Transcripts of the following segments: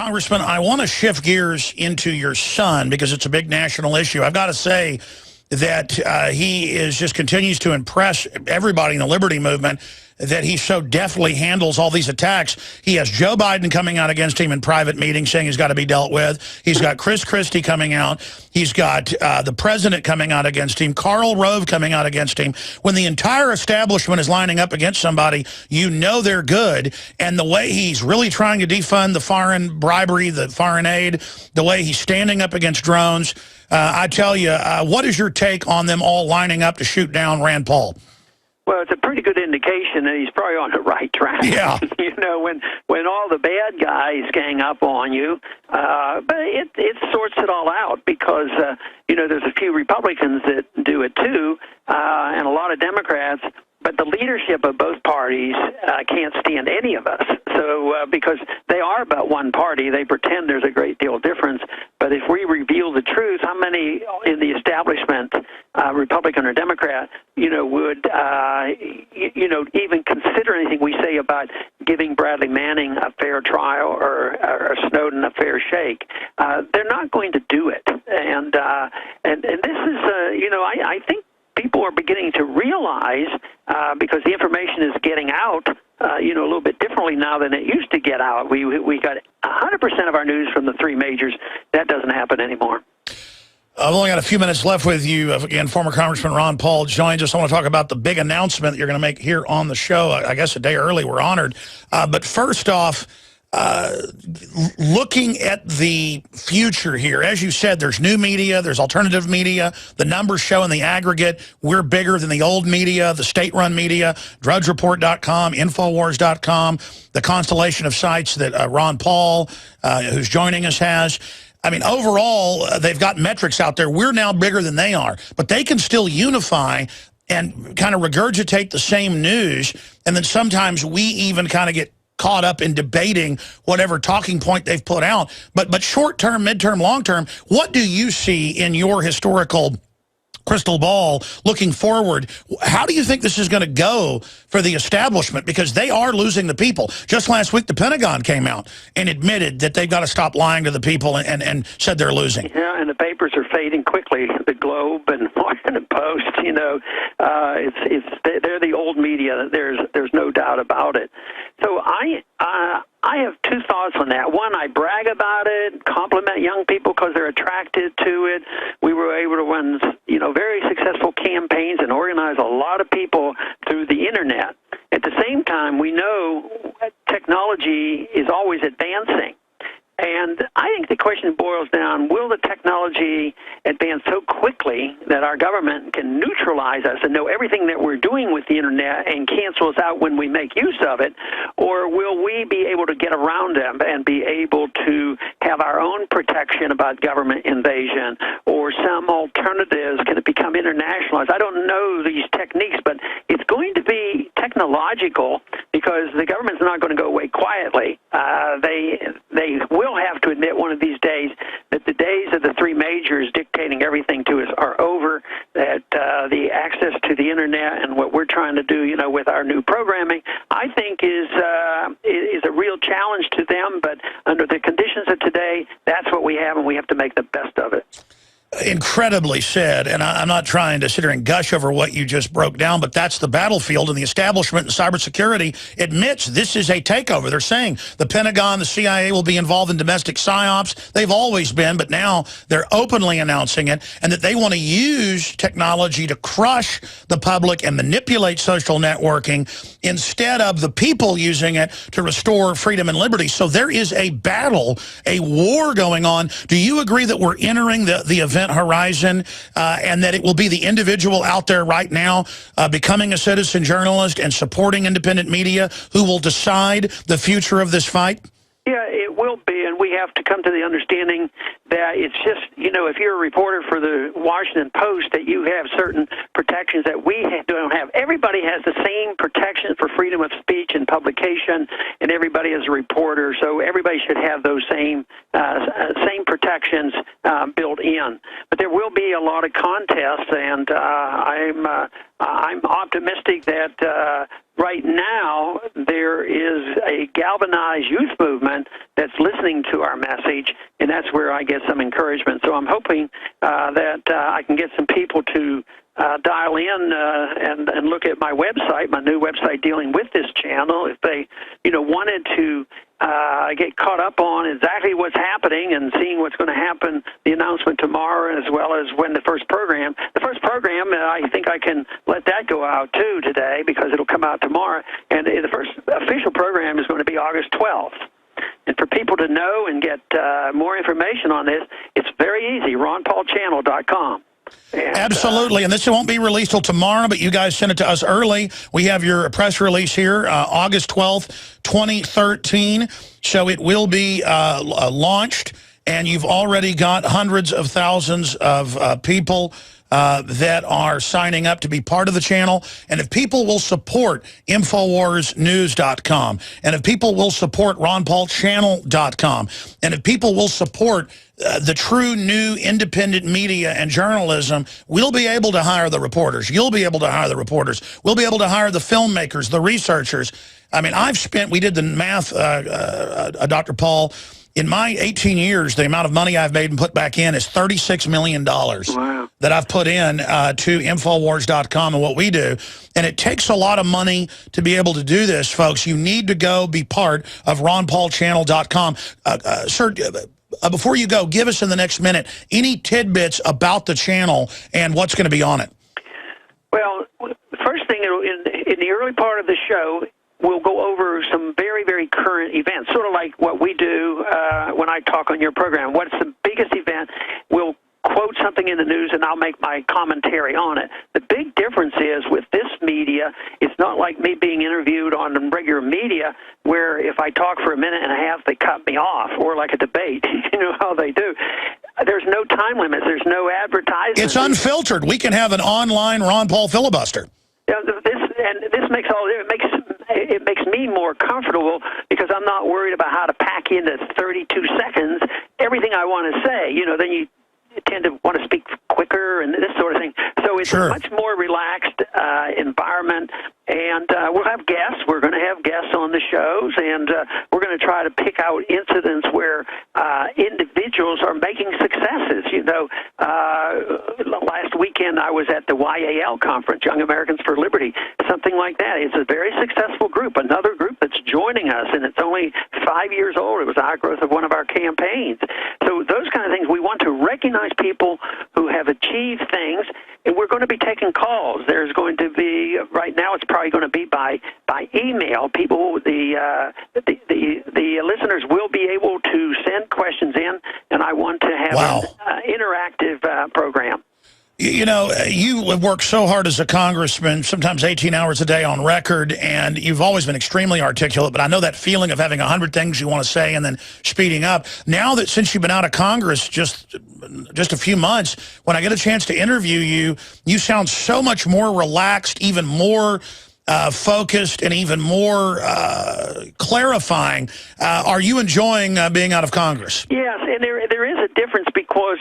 Congressman, I want to shift gears into your son because it's a big national issue. I've got to say that he just continues to impress everybody in the liberty movement, that he so deftly handles all these attacks. He has Joe Biden coming out against him in private meetings saying he's got to be dealt with. He's got Chris Christie coming out. He's got the president coming out against him, Karl Rove coming out against him. When the entire establishment is lining up against somebody, you know they're good. And the way he's really trying to defund the foreign bribery, the foreign aid, the way he's standing up against drones, I tell you, what is your take on them all lining up to shoot down Rand Paul? Well, it's a pretty good indication that he's probably on the right track. Yeah. You know, when all the bad guys gang up on you, but it sorts it all out because, you know, there's a few Republicans that do it too, and a lot of Democrats. But the leadership of both parties can't stand any of us. So because they are but one party, they pretend there's a great deal of difference. But if we reveal the truth, how many in the establishment, Republican or Democrat, you know, would you know, even consider anything we say about giving Bradley Manning a fair trial or Snowden a fair shake? They're not going to do it. And this is you know, I think people are beginning to realize, because the information is getting out, you know, a little bit differently now than it used to get out. We got 100% of our news from the three majors. That doesn't happen anymore. I've only got a few minutes left with you. Again, former Congressman Ron Paul joins us. I want to talk about the big announcement that you're going to make here on the show. I guess a day early. We're honored. But first off, looking at the future here, as you said, there's new media, there's alternative media. The numbers show in the aggregate we're bigger than the old media, the state-run media, drudgereport.com, INFOWARS.com, the constellation of sites that Ron Paul, who's joining us, has. I mean, overall, they've got metrics out there. We're now bigger than they are, but they can still unify and kind of regurgitate the same news, and then sometimes we even kind of get caught up in debating whatever talking point they've put out. But short-term, mid-term, long-term, what do you see in your historical crystal ball looking forward? How do you think this is going to go for the establishment? Because they are losing the people. Just last week, the Pentagon came out and admitted that they've got to stop lying to the people and said they're losing. Yeah, and the papers are fading quickly. The Globe and Washington Post, you know, they're the old media. There's no doubt about it. So I have two thoughts on that. One, I brag about it, compliment young people because they're attracted to it. We were able to run, you know, very successful campaigns and organize a lot of people through the internet. At the same time, we know technology is always advancing. And I think the question boils down, will the technology advance so quickly that our government can neutralize us and know everything that we're doing with the internet and cancel us out when we make use of it? Or will we be able to get around them and be able to have our own protection about government invasion or some alternatives? Can it become internationalized? I don't know these techniques, but it's going to be technological because the government's not going to go away quietly. They will have to admit one of these days that the days of the three majors dictating everything to us are over, that the access to the internet and what we're trying to do, you know, with our new programming, I think is a real challenge to them. But under the conditions of today, that's what we have, and we have to make the best of it. Incredibly said, and I'm not trying to sit here and gush over what you just broke down, but that's the battlefield, and the establishment in cybersecurity admits this is a takeover. They're saying the Pentagon, the CIA will be involved in domestic psyops. They've always been, but now they're openly announcing it, and that they want to use technology to crush the public and manipulate social networking instead of the people using it to restore freedom and liberty. So there is a battle, a war going on. Do you agree that we're entering the event horizon, and that it will be the individual out there right now becoming a citizen journalist and supporting independent media who will decide the future of this fight? Yeah, it will be, and we have to come to the understanding that it's just, you know, if you're a reporter for the Washington Post, that you have certain protections that we don't have. Everybody has the same protection for freedom of speech and publication, and everybody is a reporter, so everybody should have those same protections built in. But there will be a lot of contests, and I'm optimistic that right now there is a galvanized youth movement that's listening to our message, and that's where I get some encouragement. So I'm hoping that I can get some people to dial in and look at my website, my new website dealing with this channel, if they, wanted to get caught up on exactly what's happening and seeing what's going to happen, the announcement tomorrow, as well as when the first program, I think I can let that go out too today because it'll come out tomorrow, and the first official program is going to be August 12th. And for people to know and get more information on this, it's very easy, ronpaulchannel.com. Absolutely, and this won't be released till tomorrow, but you guys sent it to us early. We have your press release here, August 12th, 2013, so it will be launched, and you've already got hundreds of thousands of people that are signing up to be part of the channel. And if people will support InfoWarsNews.com, and if people will support RonPaulChannel.com, and if people will support the true new independent media and journalism, we'll be able to hire the reporters. You'll be able to hire the reporters. We'll be able to hire the filmmakers, the researchers. I mean, we did the math, Dr. Paul. In my 18 years, the amount of money I've made and put back in is $36 million wow. that I've put in to Infowars.com and what we do. And it takes a lot of money to be able to do this, folks. You need to go be part of RonPaulChannel.com. Sir, before you go, give us in the next minute any tidbits about the channel and what's going to be on it. Well, the first thing, in the early part of the show, we'll go over some very, very current events, sort of like what we do when I talk on your program. What's the biggest event? We'll quote something in the news, and I'll make my commentary on it. The big difference is with this media, it's not like me being interviewed on regular media where if I talk for a minute and a half, they cut me off, or like a debate, you know how they do. There's no time limits. There's no advertising. It's unfiltered. We can have an online Ron Paul filibuster. Yeah, this makes it makes me more comfortable because I'm not worried about how to pack into 32 seconds everything I want to say. Then you tend to want to speak quicker and this sort of thing. So it's sure. a much more relaxed environment, and we'll have guests. We're going to have guests on the shows, and we're going to try to pick out incidents where individuals are making successes. Last weekend I was at the YAL conference, Young Americans for Liberty, something like that. It's a very successful group, another group that's joining us, and it's only 5 years old. It was the outgrowth of one of our campaigns. So those kind of things, we want to recognize people who have achieved things, and we're going to be taking calls. There's going to be, right now it's probably going to be by email. People, the listeners will be able to send questions in, and I want to have an interactive program. You have worked so hard as a congressman, sometimes 18 hours a day on record, and you've always been extremely articulate, but I know that feeling of having 100 things you want to say and then speeding up. Now that since you've been out of Congress just a few months, when I get a chance to interview you, you sound so much more relaxed, even more focused, and even more clarifying. Are you enjoying being out of Congress? Yes, and there is a difference because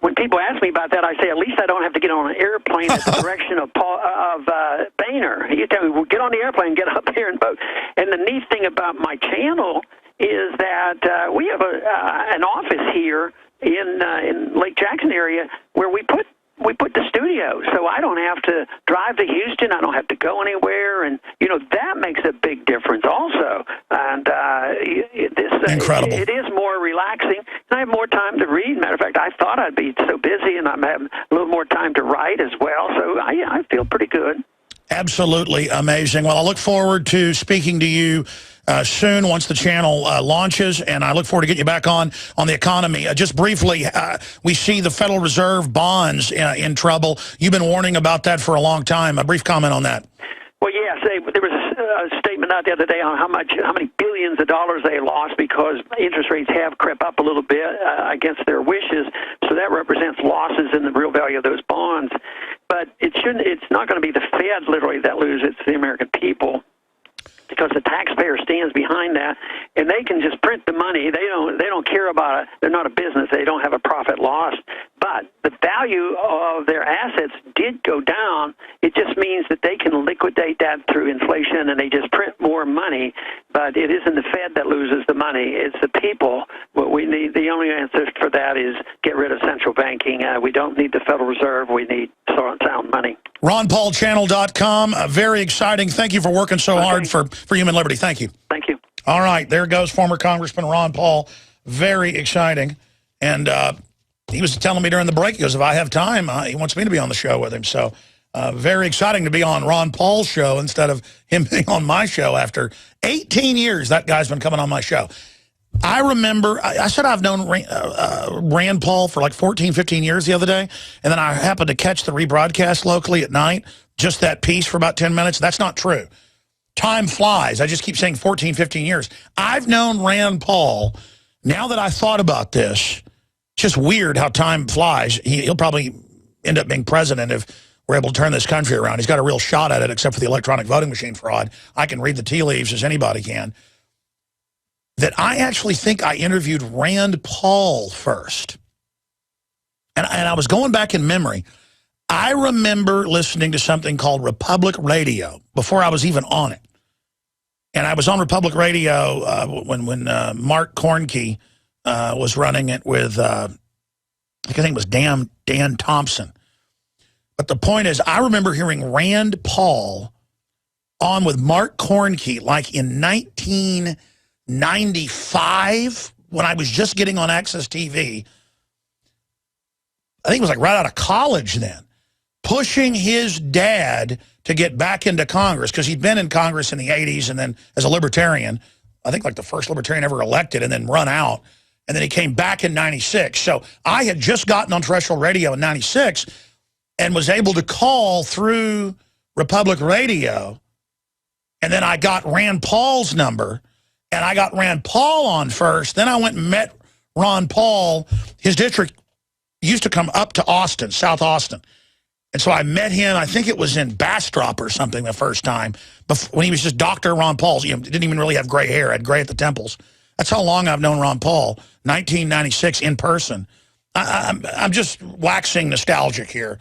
when people ask me about that, I say, at least I don't have to get on an airplane at the direction of Boehner. You tell me, well, get on the airplane, get up here and vote. And the neat thing about my channel is that we have an office here in Lake Jackson area where we put the studio, so I don't have to drive to Houston. I don't have to go anywhere, and that makes a big difference also. And incredible. It is more relaxing. I have more time to read. Matter of fact, I thought I'd be so busy, and I'm having a little more time to write as well. So I feel pretty good. Absolutely amazing. Well, I look forward to speaking to you soon once the channel launches, and I look forward to getting you back on the economy. Just briefly, we see the Federal Reserve bonds in trouble. You've been warning about that for a long time. A brief comment on that. Well, yes, there was a statement out the other day on how many billions of dollars they lost because interest rates have crept up a little bit against their wishes. So that represents losses in the real value of those bonds. But it's not going to be the Fed literally that loses. It's the American people, because the taxpayer stands behind that, and they can just print the money. They don't care about it. They're not a business. They don't have a profit loss but the value of their assets did go down. It just means that they can liquidate that through inflation, and they just print more money. But it isn't the Fed that loses the money; it's the people. What we need, the only answer for that is get rid of central banking. We don't need the Federal Reserve. We need sound money. RonPaulChannel.com. Very exciting. Thank you for working so hard for human liberty. Thank you. Thank you. All right, there goes former Congressman Ron Paul. Very exciting. And he was telling me during the break, he goes, if I have time, he wants me to be on the show with him. So very exciting to be on Ron Paul's show instead of him being on my show. After 18 years, that guy's been coming on my show. I remember, I said I've known Rand Paul for like 14, 15 years the other day, and then I happened to catch the rebroadcast locally at night, just that piece for about 10 minutes. That's not true. Time flies. I just keep saying 14, 15 years. I've known Rand Paul. Now that I thought about this, it's just weird how time flies. He'll probably end up being president if we're able to turn this country around. He's got a real shot at it, except for the electronic voting machine fraud. I can read the tea leaves as anybody can. That I actually think I interviewed Rand Paul first. And I was going back in memory. I remember listening to something called Republic Radio before I was even on it. And I was on Republic Radio when Mark Kornke was running it with, I think it was Dan Thompson. But the point is, I remember hearing Rand Paul on with Mark Kornke like in 1995 when I was just getting on Access TV. I think it was like right out of college then, pushing his dad to get back into Congress because he'd been in Congress in the 80s and then as a libertarian, I think like the first libertarian ever elected and then run out. And then he came back in 96. So I had just gotten on terrestrial radio in 96 and was able to call through Republic Radio. And then I got Rand Paul's number. And I got Rand Paul on first. Then I went and met Ron Paul. His district used to come up to Austin, South Austin. And so I met him, I think it was in Bastrop or something the first time, when he was just Dr. Ron Paul. You know, didn't even really have gray hair, had gray at the temples. That's how long I've known Ron Paul, 1996 in person. I'm just waxing nostalgic here.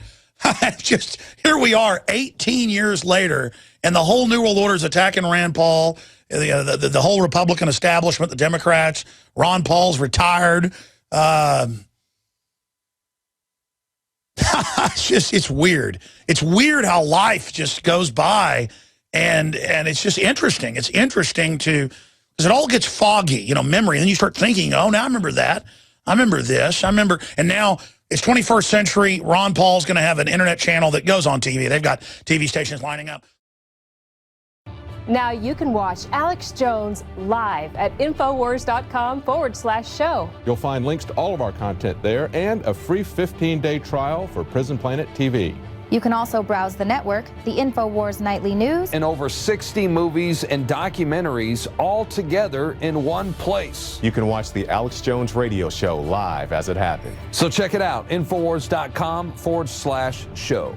Here we are 18 years later, and the whole New World Order is attacking Rand Paul. The whole Republican establishment, the Democrats, Ron Paul's retired. It's weird. It's weird how life just goes by, and it's just interesting. It's interesting because it all gets foggy, you know, memory. And then you start thinking, oh, now I remember that. I remember this. I remember, and now it's 21st century. Ron Paul's going to have an internet channel that goes on TV. They've got TV stations lining up. Now you can watch Alex Jones live at INFOWARS.com/show. You'll find links to all of our content there and a free 15-day trial for Prison Planet TV. You can also browse the network, the INFOWARS Nightly News, and over 60 movies and documentaries all together in one place. You can watch the Alex Jones radio show live as it happened. So check it out, INFOWARS.com/show.